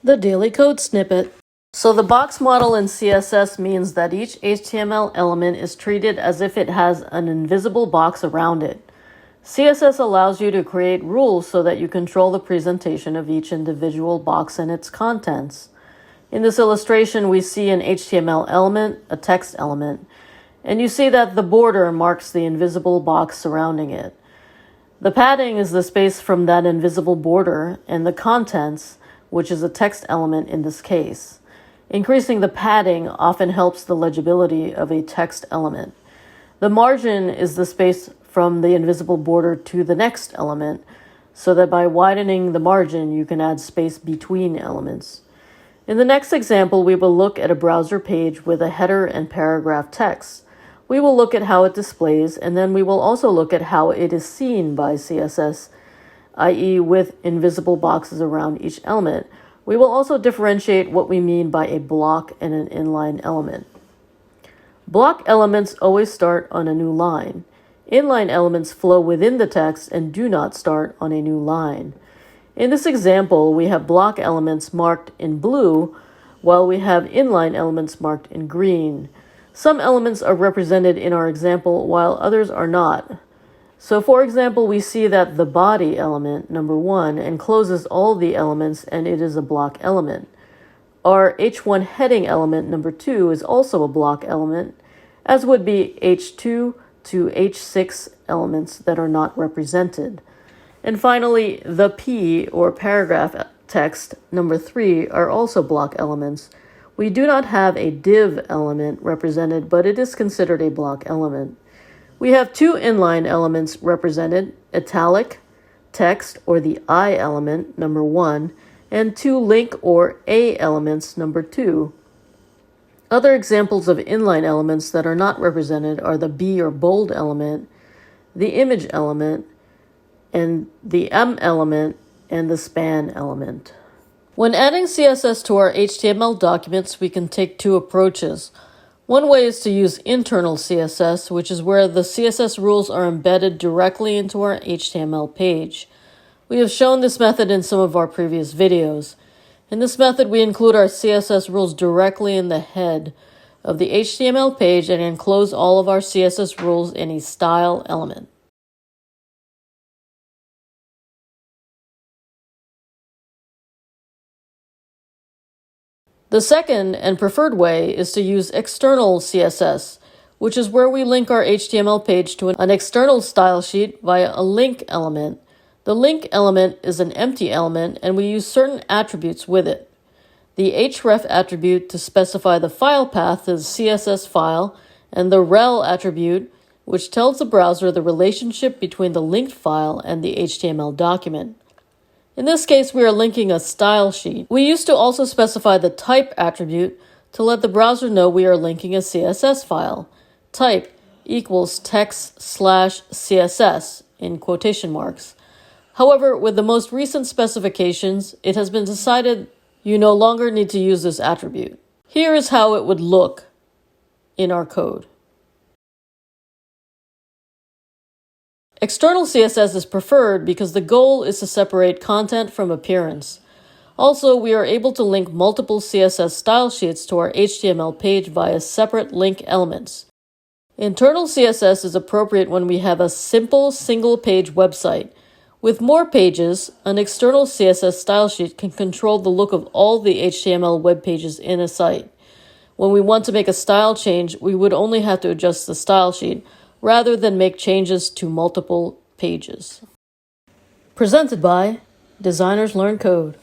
The daily code snippet. So the box model in CSS means that each HTML element is treated as if it has an invisible box around it. CSS allows you to create rules so that you control the presentation of each individual box and its contents. In this illustration, we see an HTML element, a text element, and you see that the border marks the invisible box surrounding it. The padding is the space from that invisible border, and the contents, which is a text element in this case. Increasing the padding often helps the legibility of a text element. The margin is the space from the invisible border to the next element, so that by widening the margin, you can add space between elements. In the next example, we will look at a browser page with a header and paragraph text. We will look at how it displays, and then we will also look at how it is seen by CSS, i.e. with invisible boxes around each element. We will also differentiate what we mean by a block and an inline element. Block elements always start on a new line. Inline elements flow within the text and do not start on a new line. In this example, we have block elements marked in blue, while we have inline elements marked in green. Some elements are represented in our example, while others are not. So for example, we see that the body element, number 1, encloses all the elements and it is a block element. Our H1 heading element, number 2, is also a block element, as would be H2 to H6 elements that are not represented. And finally, the P, or paragraph text, number 3, are also block elements. We do not have a div element represented, but it is considered a block element. We have 2 inline elements represented, italic, text, or the I element, number 1, and 2 link or A elements, number 2. Other examples of inline elements that are not represented are the B or bold element, the image element, and the M element, and the span element. When adding CSS to our HTML documents, we can take 2 approaches. One way is to use internal CSS, which is where the CSS rules are embedded directly into our HTML page. We have shown this method in some of our previous videos. In this method, we include our CSS rules directly in the head of the HTML page and enclose all of our CSS rules in a style element. The second and preferred way is to use external CSS, which is where we link our HTML page to an external style sheet via a link element. The link element is an empty element, and we use certain attributes with it. The href attribute to specify the file path to the CSS file, and the rel attribute, which tells the browser the relationship between the linked file and the HTML document. In this case, we are linking a style sheet. We used to also specify the type attribute to let the browser know we are linking a CSS file. Type equals text/CSS in quotation marks. However, with the most recent specifications, it has been decided you no longer need to use this attribute. Here is how it would look in our code. External CSS is preferred because the goal is to separate content from appearance. Also, we are able to link multiple CSS style sheets to our HTML page via separate link elements. Internal CSS is appropriate when we have a simple single-page website. With more pages, an external CSS style sheet can control the look of all the HTML web pages in a site. When we want to make a style change, we would only have to adjust the style sheet, rather than make changes to multiple pages. Presented by Designers Learn Code.